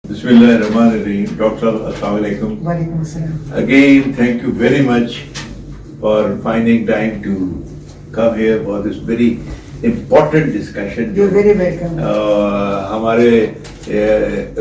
Bismillahirrahmanirrahim. Dr. Assalamu alaikum. Walaikum assalam. Again, thank you very much for finding time to come here for this very important discussion. You're very welcome.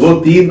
2-3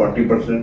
40%,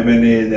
MNA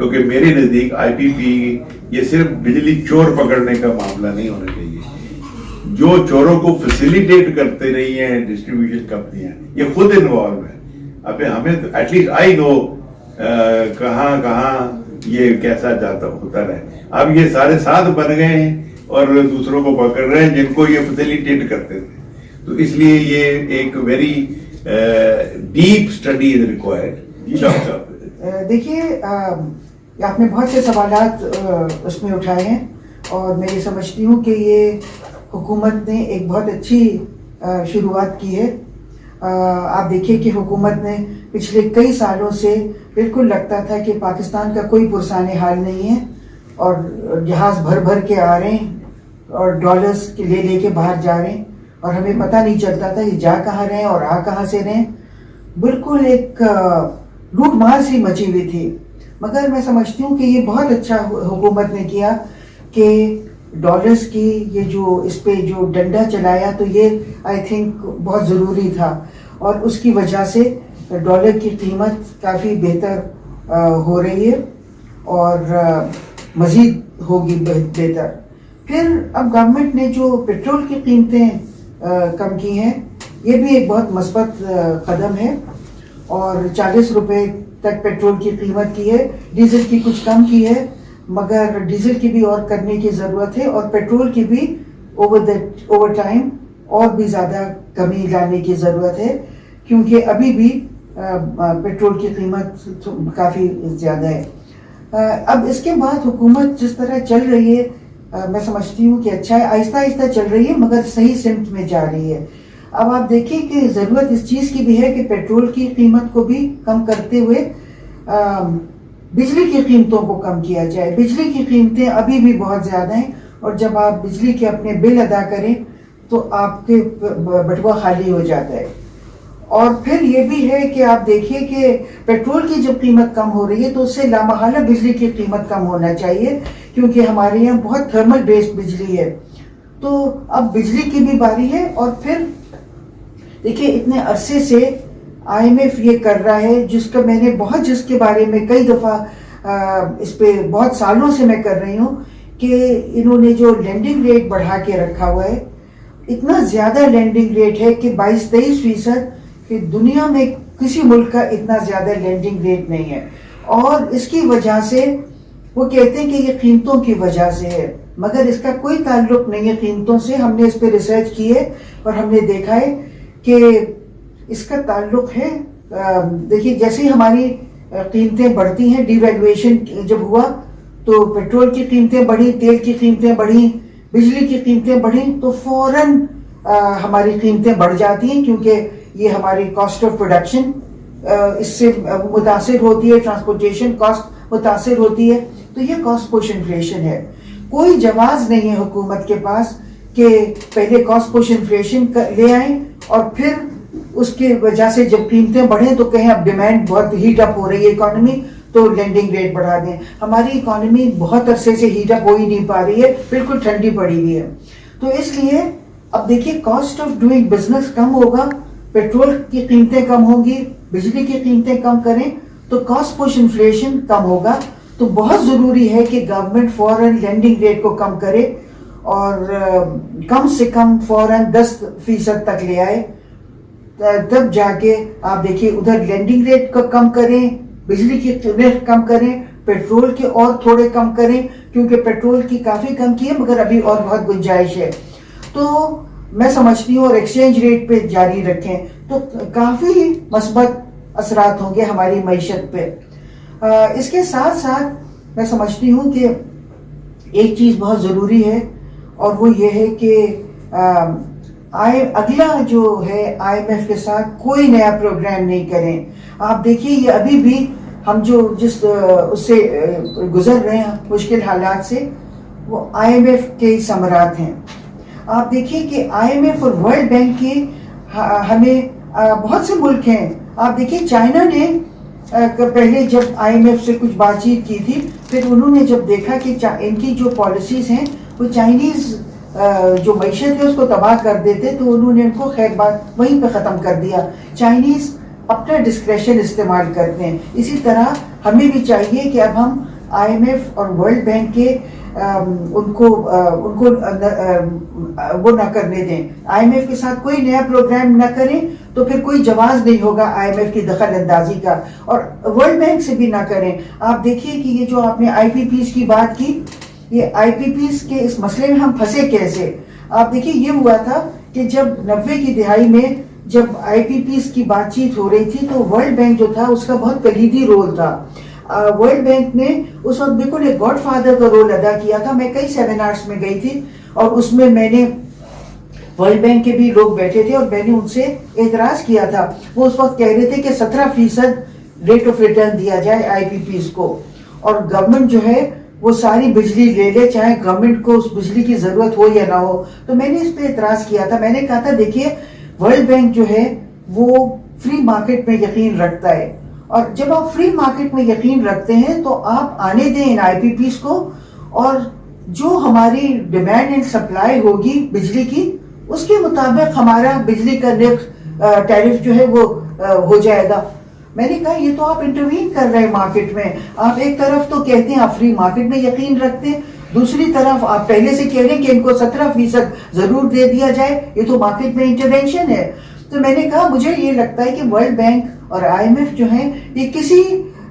کیونکہ میرے نزدیک آئی پی پی یہ صرف بجلی چور پکڑنے کا معاملہ نہیں ہونا چاہیے. جو چوروں کو فیسیلیٹیٹ کرتے رہی ہیں ڈسٹریبیوشن کمپنیاں, یہ خود انوالو ہیں. اب ہمیں ایٹ لیسٹ آئی نو کہاں کہاں یہ کیسا جاتا ہوتا رہے. اب یہ سارے ساتھ بن گئے ہیں اور دوسروں کو پکڑ رہے ہیں جن کو یہ فیسیلیٹیٹ کرتے تھے. تو اس لیے یہ ایک very deep study is required. دیکھیے آپ نے بہت سے سوالات اس میں اٹھائے ہیں اور میں یہ سمجھتی ہوں کہ یہ حکومت نے ایک بہت اچھی شروعات کی ہے. آپ دیکھیے کہ حکومت نے پچھلے کئی سالوں سے بالکل لگتا تھا کہ پاکستان کا کوئی پرسان حال نہیں ہے اور جہاز بھر بھر کے آ رہے ہیں اور ڈالرز کے لے کے باہر جا رہے ہیں اور ہمیں پتہ نہیں چلتا تھا یہ جا کہاں رہے ہیں اور آ کہاں سے رہے ہیں. بالکل ایک لوٹ مار سی مچی ہوئی تھی. مگر میں سمجھتی ہوں کہ یہ بہت اچھا حکومت نے کیا کہ ڈالرز کی یہ جو اس پہ جو ڈنڈا چلایا تو یہ آئی تھنک بہت ضروری تھا اور اس کی وجہ سے ڈالر کی قیمت کافی بہتر ہو رہی ہے اور مزید ہوگی بہتر. پھر اب گورنمنٹ نے جو پیٹرول کی قیمتیں کم کی ہیں یہ بھی ایک بہت مثبت قدم ہے اور 40 روپے تک پیٹرول کی قیمت کی ہے. ڈیزل کی کچھ کم کی ہے مگر ڈیزل کی بھی اور کرنے کی ضرورت ہے اور پیٹرول کی بھی اوور ٹائم اور بھی زیادہ کمی لانے کی ضرورت ہے کیونکہ ابھی بھی پیٹرول کی قیمت کافی زیادہ ہے. اب اس کے بعد حکومت جس طرح چل رہی ہے میں سمجھتی ہوں کہ اچھا ہے, آہستہ آہستہ چل رہی ہے مگر صحیح سمت میں جا رہی ہے. اب آپ دیکھیں کہ ضرورت اس چیز کی بھی ہے کہ پیٹرول کی قیمت کو بھی کم کرتے ہوئے بجلی کی قیمتوں کو کم کیا جائے. بجلی کی قیمتیں ابھی بھی بہت زیادہ ہیں اور جب آپ بجلی کے اپنے بل ادا کریں تو آپ کے بٹوا خالی ہو جاتا ہے. اور پھر یہ بھی ہے کہ آپ دیکھیے کہ پیٹرول کی جب قیمت کم ہو رہی ہے تو اس سے لامحالہ بجلی کی قیمت کم ہونا چاہیے کیونکہ ہمارے یہاں بہت تھرمل بیسڈ بجلی ہے. تو اب بجلی کی بھی باری ہے اور پھر دیکھیے اتنے عرصے سے آئی ایم ایف یہ کر رہا ہے جس کے بارے میں کئی دفعہ اس پہ بہت سالوں سے میں کر رہی ہوں کہ انہوں نے جو لینڈنگ ریٹ بڑھا کے رکھا ہوا ہے, اتنا زیادہ لینڈنگ ریٹ ہے کہ 22-23% کہ دنیا میں کسی ملک کا اتنا زیادہ لینڈنگ ریٹ نہیں ہے. اور اس کی وجہ سے وہ کہتے ہیں کہ یہ قیمتوں کی وجہ سے ہے مگر اس کا کوئی تعلق نہیں ہے قیمتوں سے. ہم نے اس پہ ریسرچ کی ہے اور ہم نے دیکھا ہے کہ اس کا تعلق ہے. دیکھیے جیسے ہماری قیمتیں بڑھتی ہیں, ڈی ویلویشن جب ہوا تو پیٹرول کی قیمتیں بڑھی, تیل کی قیمتیں بڑھی, بجلی کی قیمتیں بڑھی تو فوراً ہماری قیمتیں بڑھ جاتی ہیں کیونکہ یہ ہماری کاسٹ آف پروڈکشن اس سے متاثر ہوتی ہے, ٹرانسپورٹیشن کاسٹ متاثر ہوتی ہے. تو یہ کاسٹ پش انفلیشن ہے. کوئی جواز نہیں ہے حکومت کے پاس کہ پہلے کاسٹ پش انفلیشن لے آئیں اور پھر اس کی وجہ سے جب قیمتیں بڑھیں تو کہیں اب ڈیمانڈ بہت ہیٹ اپ ہو رہی ہے اکانومی تو لینڈنگ ریٹ بڑھا دیں. ہماری اکانومی بہت عرصے سے ہیٹ اپ ہو ہی نہیں پا رہی ہے, بالکل ٹھنڈی پڑی ہوئی ہے. تو اس لیے اب دیکھیے کاسٹ آف ڈوئنگ بزنس کم ہوگا, پیٹرول کی قیمتیں کم ہوں گی, بجلی کی قیمتیں کم کریں تو کاسٹ پش انفلیشن کم ہوگا. تو بہت ضروری ہے کہ گورنمنٹ فوراً لینڈنگ ریٹ کو کم کرے اور کم سے کم فوراً 10% تک لے آئے. تب جا کے آپ دیکھیے ادھر لینڈنگ ریٹ کو کم کریں, بجلی کی ریٹ کم کریں, پیٹرول کے اور تھوڑے کم کریں کیونکہ پیٹرول کی کافی کم کی ہے مگر ابھی اور بہت گنجائش ہے. تو میں سمجھتی ہوں اور ایکسچینج ریٹ پہ جاری رکھیں تو کافی مثبت اثرات ہوں گے ہماری معیشت پہ. اس کے ساتھ ساتھ میں سمجھتی ہوں کہ ایک چیز بہت ضروری ہے اور وہ یہ ہے کہ اگلا جو ہے آئی ایم ایف کے ساتھ کوئی نیا پروگرام نہیں کریں. آپ دیکھیے یہ ابھی بھی ہم جو اس سے گزر رہے ہیں مشکل حالات سے وہ آئی ایم ایف کے ثمرات ہیں. آپ دیکھیے کہ آئی ایم ایف اور ورلڈ بینک کی ہمیں بہت سے ملک ہیں. آپ دیکھیے چائنا نے پہلے جب آئی ایم ایف سے کچھ بات چیت کی تھی پھر انہوں نے جب دیکھا کہ ان کی جو پالیسیز ہیں وہ چائنیز جو معیشت ہے اس کو تباہ کر دیتے تو انہوں نے ان کو خیر بات وہیں پہ ختم کر دیا. چائنیز اپنا ڈسکریشن استعمال کرتے ہیں. اسی طرح ہمیں بھی چاہیے کہ اب ہم IMF اور ورلڈ بینک کے ان کو وہ نہ کرنے دیں. IMF کے ساتھ کوئی نیا پروگرام نہ کریں تو پھر کوئی جواز نہیں ہوگا IMF کی دخل اندازی کا, اور ورلڈ بینک سے بھی نہ کریں. آپ دیکھیے کہ یہ جو آپ نے IPPs کی بات کی, یہ IPPs کے اس مسئلے میں ہم پھنسے کیسے. آپ دیکھیے یہ ہوا تھا کہ جب 90 کی دہائی میں جب IPPs کی بات چیت ہو رہی تھی تو ورلڈ بینک جو تھا اس کا بہت کلیدی رول تھا. ورلڈ بینک نے اس وقت بالکل ایک گاڈ فادر کا رول ادا کیا تھا. میں کئی سیمینارز میں گئی تھی اور اس میں میں نے ورلڈ بینک کے بھی لوگ بیٹھے تھے اور میں نے ان سے اعتراض کیا تھا. وہ اس وقت کہہ رہے تھے کہ 17% ریٹ آف ریٹرن دیا جائے IPPs کو, اور گورنمنٹ جو ہے وہ ساری بجلی لے لے, چاہے گورنمنٹ کو اس بجلی کی ضرورت ہو یا نہ ہو. تو میں نے اس پہ اعتراض کیا تھا. میں نے کہا تھا دیکھیے ورلڈ بینک جو ہے وہ فری مارکیٹ میں یقین رکھتا ہے, اور جب آپ فری مارکیٹ میں یقین رکھتے ہیں تو آپ آنے دیں ان IPPs کو, اور جو ہماری ڈیمانڈ اینڈ سپلائی ہوگی بجلی کی اس کے مطابق ہمارا بجلی کا ٹیرف جو ہے وہ ہو جائے گا. میں نے کہا یہ تو آپ انٹروین کر رہے ہیں مارکیٹ میں. آپ ایک طرف تو کہتے ہیں آپ فری مارکیٹ میں یقین رکھتے ہیں, دوسری طرف آپ پہلے سے کہہ رہے ہیں کہ ان کو 17% ضرور دے دیا جائے. یہ تو مارکیٹ میں انٹرونشن ہے. تو میں نے کہا مجھے یہ لگتا ہے کہ ورلڈ بینک اور IMF جو ہیں یہ کسی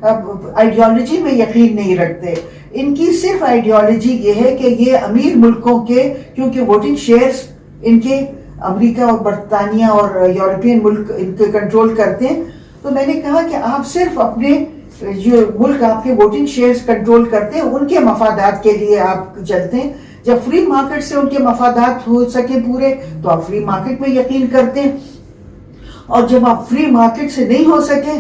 آئیڈیالوجی میں یقین نہیں رکھتے. ان کی صرف آئیڈیالوجی یہ ہے کہ یہ امیر ملکوں کے, کیونکہ ووٹنگ شیئرز ان کے امریکہ اور برطانیہ اور یورپین ملک ان کے کنٹرول کرتے ہیں. تو میں نے کہا کہ آپ صرف اپنے جو ملک آپ کے ووٹنگ شیئرز کنٹرول کرتے ہیں ان کے مفادات کے لیے آپ چلتے ہیں. جب فری مارکیٹ سے ان کے مفادات ہو سکے پورے تو آپ فری مارکیٹ میں یقین کرتے ہیں, اور جب آپ فری مارکیٹ سے نہیں ہو سکے,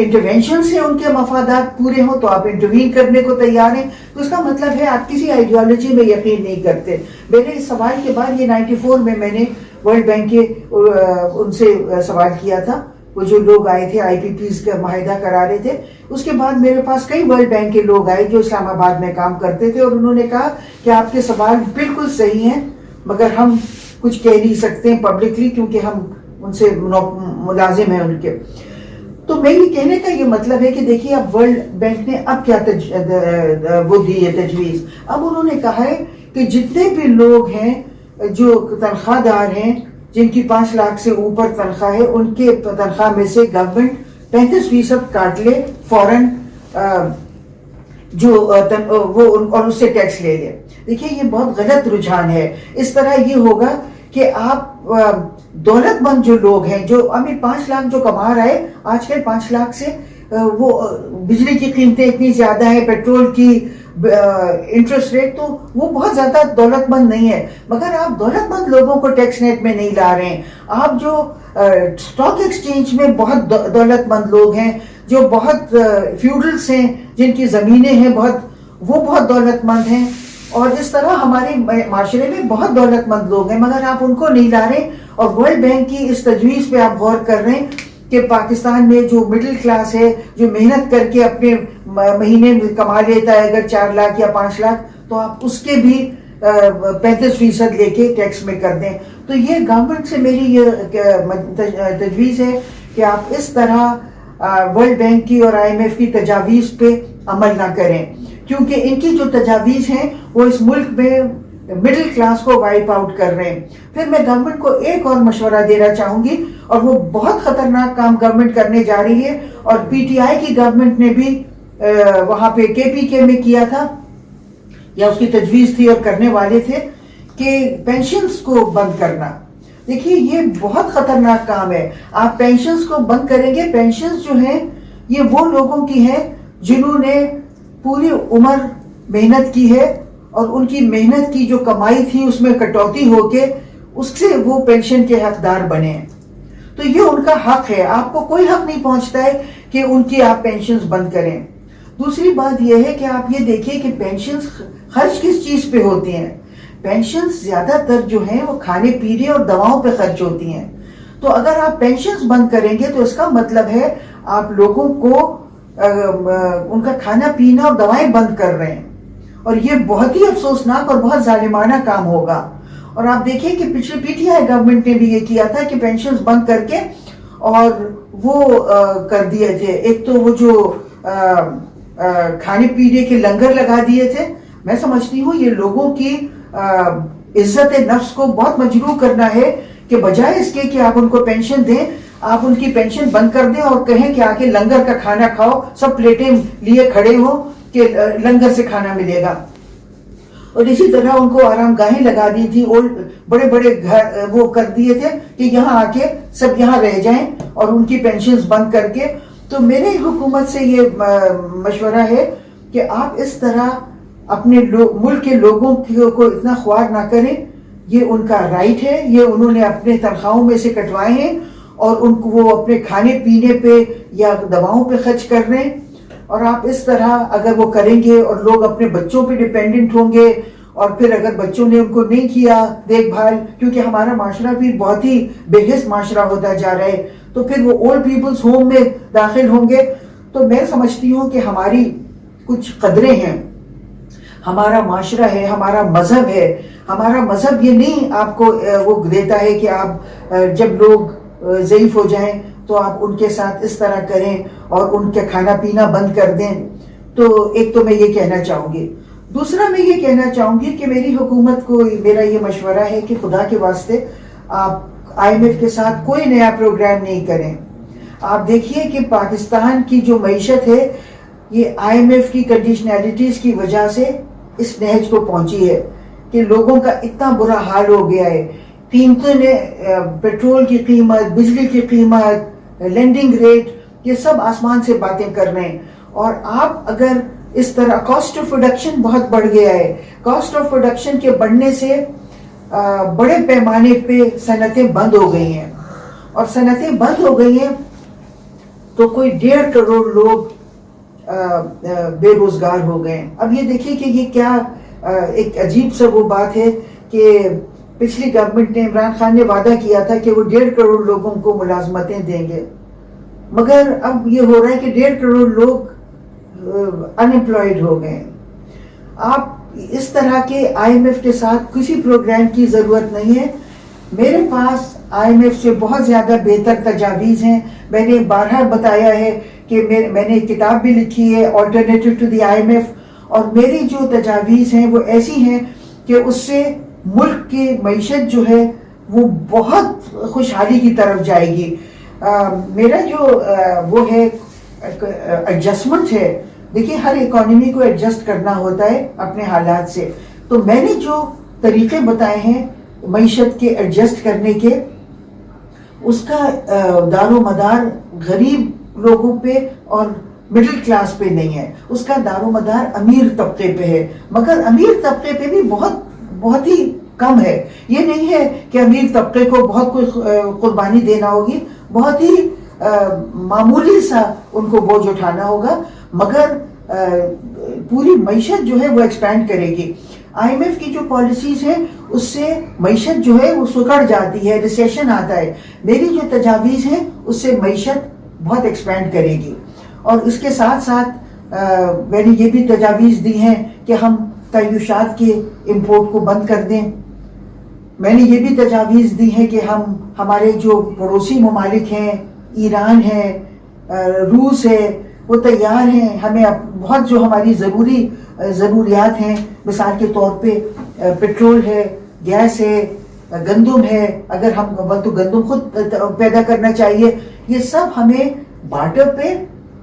انٹرونشن سے ان کے مفادات پورے ہوں تو آپ انٹروین کرنے کو تیار ہیں. تو اس کا مطلب ہے آپ کسی آئیڈیالوجی میں یقین نہیں کرتے. میرے اس سوال کے بعد یہ 94 میں نے ورلڈ بینک کے ان سے سوال کیا تھا, وہ جو لوگ آئے تھے IPPs کا معاہدہ کرا رہے تھے. اس کے بعد میرے پاس کئی ورلڈ بینک کے لوگ آئے جو اسلام آباد میں کام کرتے تھے, اور انہوں نے کہا کہ آپ کے سوال بالکل صحیح ہیں مگر ہم کچھ کہہ نہیں سکتے پبلکلی کیونکہ ہم ان سے ملازم ہیں ان کے. تو میری کہنے کا یہ مطلب ہے کہ دیکھیے اب ورلڈ بینک نے اب کیا وہ دی ہے تجویز. اب انہوں نے کہا ہے کہ جتنے بھی لوگ ہیں جو تنخواہ دار ہیں جن کی 5 لاکھ سے اوپر تنخواہ ہے, ان کے تنخواہ میں سے گورنمنٹ 35% کاٹ لے فوراً, جو وہ اور اس سے ٹیکس لے لے. دیکھیے یہ بہت غلط رجحان ہے. اس طرح یہ ہوگا کہ آپ دولت مند جو لوگ ہیں, جو 5 لاکھ جو کما رہے, آج کل 5 لاکھ سے وہ بجلی کی قیمتیں اتنی زیادہ ہیں, پیٹرول کی انٹرسٹ ریٹ, تو وہ بہت زیادہ دولت مند نہیں ہے. مگر آپ دولت مند لوگوں کو ٹیکس نیٹ میں نہیں لا رہے ہیں. آپ جو اسٹاک ایکسچینج میں بہت دولت مند لوگ ہیں, جو بہت فیوڈلس ہیں, جن کی زمینیں ہیں بہت, وہ بہت دولت مند ہیں, اور اس طرح ہمارے معاشرے میں بہت دولت مند لوگ ہیں مگر آپ ان کو نہیں لا رہے. اور ورلڈ بینک کی اس تجویز پہ آپ غور کر رہے ہیں کہ پاکستان میں جو مڈل کلاس ہے, جو محنت کر کے اپنے مہینے میں کما لیتا ہے اگر 4 لاکھ یا 5 لاکھ, تو آپ اس کے بھی 35% لے کے ٹیکس میں کر دیں. تو یہ گورنمنٹ سے میری یہ تجویز ہے کہ آپ اس طرح ورلڈ بینک کی اور IMF کی تجاویز پہ عمل نہ کریں, کیونکہ ان کی جو تجاویز ہیں وہ اس ملک میں مڈل کلاس کو وائپ آؤٹ کر رہے ہیں. پھر میں گورنمنٹ کو ایک اور مشورہ دینا چاہوں گی, اور وہ بہت خطرناک کام گورنمنٹ کرنے جا رہی ہے, اور PTI کی گورنمنٹ نے بھی وہاں پہ KPK میں کیا تھا, یا اس کی تجویز تھی اور کرنے والے تھے, کہ پینشنز کو بند کرنا. دیکھیے یہ بہت خطرناک کام ہے. آپ پینشنز کو بند کریں گے. پینشنز جو ہیں یہ وہ لوگوں کی ہیں جنہوں نے پوری عمر محنت کی ہے, اور ان کی محنت کی جو کمائی تھی اس میں کٹوتی ہو کے اس سے وہ پینشن کے حقدار بنے ہیں. تو یہ ان کا حق ہے, آپ کو کوئی حق نہیں پہنچتا ہے کہ ان کی آپ پینشنز بند کریں. دوسری بات یہ ہے کہ آپ یہ دیکھیں کہ پینشنز خرچ کس چیز پہ ہوتی ہیں. پینشنز زیادہ تر جو ہیں وہ کھانے پینے اور دواؤں پہ خرچ ہوتی ہیں. تو اگر آپ پینشنز بند کریں گے تو اس کا مطلب ہے آپ لوگوں کو ان کا کھانا پینا اور دوائیں بند کر رہے ہیں, اور یہ بہت ہی افسوسناک اور بہت ظالمانہ کام ہوگا. اور آپ دیکھیں کہ پچھلی PTI گورنمنٹ نے بھی یہ کیا تھا کہ پینشنز بند کر کے اور وہ کر دیے تھے. ایک تو وہ جو کھانے پینے کے لنگر لگا دیے تھے. میں سمجھتی ہوں یہ لوگوں کی عزت نفس کو بہت مجروح کرنا ہے کہ بجائے اس کے کہ آپ ان کو پینشن دیں, آپ ان کی پینشن بند کر دیں اور کہیں کہ آکے لنگر کا کھانا کھاؤ, سب پلیٹیں لیے کھڑے ہوں کہ لنگر سے کھانا ملے گا. اور اسی طرح ان کو آرام گاہیں لگا دی تھی, بڑے بڑے گھر وہ کر دیے تھے کہ یہاں آ کے سب یہاں رہ جائیں اور ان کی پینشنز بند کر کے. تو میرے حکومت سے یہ مشورہ ہے کہ آپ اس طرح اپنے ملک کے لوگوں کو اتنا خوار نہ کریں. یہ ان کا رائٹ ہے, یہ انہوں نے اپنے تنخواہوں میں سے کٹوائے ہیں اور ان کو وہ اپنے کھانے پینے پہ یا دواؤں پہ خرچ کر رہے ہیں. اور آپ اس طرح اگر وہ کریں گے اور لوگ اپنے بچوں پہ ڈیپینڈنٹ ہوں گے, اور پھر اگر بچوں نے ان کو نہیں کیا دیکھ بھال, کیونکہ ہمارا معاشرہ بھی بہت ہی بے حس معاشرہ ہوتا جا رہا ہے, تو پھر وہ اولڈ پیپلز ہوم میں داخل ہوں گے. تو میں سمجھتی ہوں کہ ہماری کچھ قدریں ہیں, ہمارا معاشرہ ہے, ہمارا مذہب ہے. ہمارا مذہب یہ نہیں آپ کو وہ دیتا ہے کہ آپ جب لوگ ضعیف ہو جائیں تو آپ ان کے ساتھ اس طرح کریں اور ان کا کھانا پینا بند کر دیں. تو ایک تو میں یہ کہنا چاہوں گی. دوسرا میں یہ کہنا چاہوں گی کہ میری حکومت کو میرا یہ مشورہ ہے کہ خدا کے واسطے آپ IMF کے ساتھ کوئی نیا پروگرام نہیں کریں. آپ دیکھیے کہ پاکستان کی جو معیشت ہے یہ IMF کی کنڈیشنلٹیز کی وجہ سے اس نہج کو پہنچی ہے کہ لوگوں کا اتنا برا حال ہو گیا ہے. قیمتوں نے, پیٹرول کی قیمت, بجلی کی قیمت, لینڈنگ ریٹ, یہ سب آسمان سے باتیں کر رہے ہیں. اور آپ اگر اس طرح کاسٹ آف پروڈکشن بہت بڑھ گیا ہے, کاسٹ آف پروڈکشن کے بڑھنے سے بڑے پیمانے پہ صنعتیں بند ہو گئی ہیں, اور صنعتیں بند ہو گئی ہیں تو کوئی 1.5 کروڑ لوگ بے روزگار ہو گئے ہیں. اب یہ دیکھیے کہ یہ کیا ایک عجیب سا وہ بات ہے کہ پچھلی گورنمنٹ نے, عمران خان نے وعدہ کیا تھا کہ وہ 1.5 کروڑ لوگوں کو ملازمتیں دیں گے, مگر اب یہ ہو رہا ہے کہ 1.5 کروڑ لوگ انمپلائڈ ہو گئے. آپ اس طرح کے IMF کے ساتھ کسی پروگرام کی ضرورت نہیں ہے. میرے پاس IMF سے بہت زیادہ بہتر تجاویز ہیں. میں نے بارہا بتایا ہے کہ میں نے ایک کتاب بھی لکھی ہے آلٹرنیٹو ٹو دی IMF, اور میری جو تجاویز ہیں وہ ایسی ہیں کہ اس سے ملک کی معیشت جو ہے وہ بہت خوشحالی کی طرف جائے گی. میرا جو وہ ہے ایڈجسٹمنٹ ہے, دیکھیے ہر اکانومی کو ایڈجسٹ کرنا ہوتا ہے اپنے حالات سے. تو میں نے جو طریقے بتائے ہیں معیشت کے ایڈجسٹ کرنے کے, اس کا دار و مدار غریب لوگوں پہ اور مڈل کلاس پہ نہیں ہے, اس کا دار و مدار امیر طبقے پہ ہے. مگر امیر طبقے پہ بھی بہت ہی کم ہے. یہ نہیں ہے کہ امیر طبقے کو بہت کوئی قربانی دینا ہوگی, بہت ہی معمولی سا ان کو بوجھ اٹھانا ہوگا, مگر پوری معیشت جو ہے وہ ایکسپینڈ کرے گی. IMF کی جو پالیسیز ہیں اس سے معیشت جو ہے وہ سکڑ جاتی ہے, ریسیشن آتا ہے. میری جو تجاویز ہیں اس سے معیشت بہت ایکسپینڈ کرے گی. اور اس کے ساتھ ساتھ میں نے یہ بھی تجاویز دی ہیں کہ ہم تعیشات کے امپورٹ کو بند کر دیں. میں نے یہ بھی تجاویز دی ہیں کہ ہمارے جو پڑوسی ممالک ہیں, ایران ہے, روس ہے, وہ تیار ہیں ہمیں بہت جو ہماری ضروریات ہیں, مثال کے طور پہ پیٹرول ہے, گیس ہے, گندم ہے, اگر ہم تو گندم خود پیدا کرنا چاہیے, یہ سب ہمیں بارٹر پہ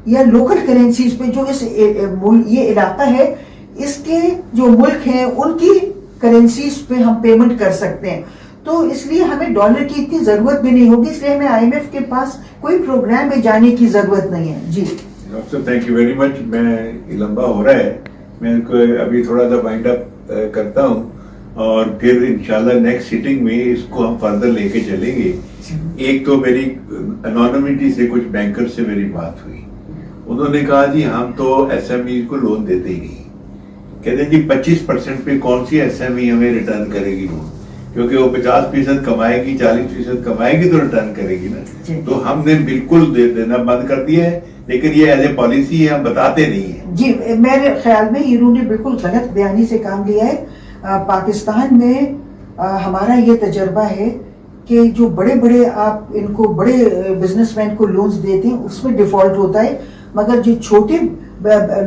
یا لوکل کرنسیز پہ, جو یہ علاقہ ہے اس کے جو ملک ہیں ان کی کرنسیز پہ ہم پیمنٹ کر سکتے ہیں. تو اس لیے ہمیں ڈالر کی اتنی ضرورت بھی نہیں ہوگی, اس لیے ہمیں IMF کے پاس کوئی پروگرام میں جانے کی ضرورت نہیں ہے. جی doctor thank you very much. میں لمبا ہو رہا ہے, میں ان کو ابھی تھوڑا سا وائنڈ اپ کرتا ہوں اور پھر انشاءاللہ نیکسٹ سیٹنگ میں اس کو ہم فردر لے کے چلیں گے. ایک تو میری انونیمٹی سے کچھ بینکر سے میری بات ہوئی, انہوں نے کہا جی ہم تو SME کو لون دیتے ہی نہیں. کہتے ہیں جی 25% پہ کون سی SME ہمیں ریٹرن کرے گی لون, کیونکہ وہ 50% کمائے گی, 40% کمائے گی تو ریٹرن کرے گی نا. تو ہم نے بالکل دے دینا بند کر دیا ہے, لیکن یہ ایز اے پالیسی ہے, ہم بتاتے نہیں ہیں. جی میرے خیال میں انہوں نے بالکل غلط بیانی سے کام لیا ہے. پاکستان میں ہمارا یہ تجربہ ہے کہ جو بڑے آپ ان کو بڑے بزنس مین کو لونز دیتے ہیں اس میں ڈیفالٹ ہوتا ہے, مگر جو چھوٹے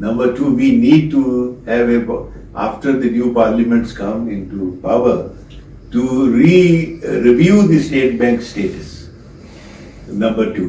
Number 2, we need to have after the new parliaments come into power to review the state bank status. Number 2.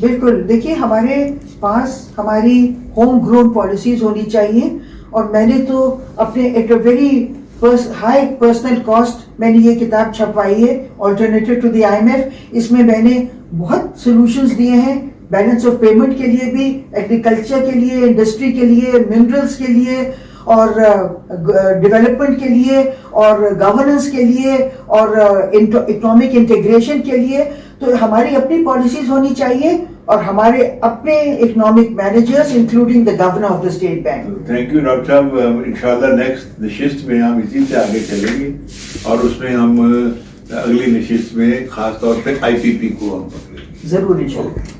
بالکل دیکھیے ہمارے پاس ہماری ہوم گرون پالیسیز ہونی چاہیے اور میں نے تو اپنے at a very high personal cost میں نے یہ کتاب چھپوائی ہے alternative to the I M F. اس میں میں نے بہت سولوشنز دیے ہیں بیلنس آف پیمنٹ کے لیے بھی, ایگریکلچر کے لیے, انڈسٹری کے لیے, منرلس کے لیے اور ڈیولپمنٹ کے لیے اور گورننس کے لیے اور اکنامک انٹیگریشن کے لیے. تو ہماری اپنی پالیسیز ہونی چاہیے اور ہمارے اپنے economic managers including the governor of the state bank. Thank you doctor صاحب. انشاءاللہ نیکسٹ نشست میں ہم اسی سے آگے چلیں گے اور اس میں ہم اگلی نشست میں خاص طور پہ IPP کو ہم پکڑیں گے. ضرور انشاءاللہ.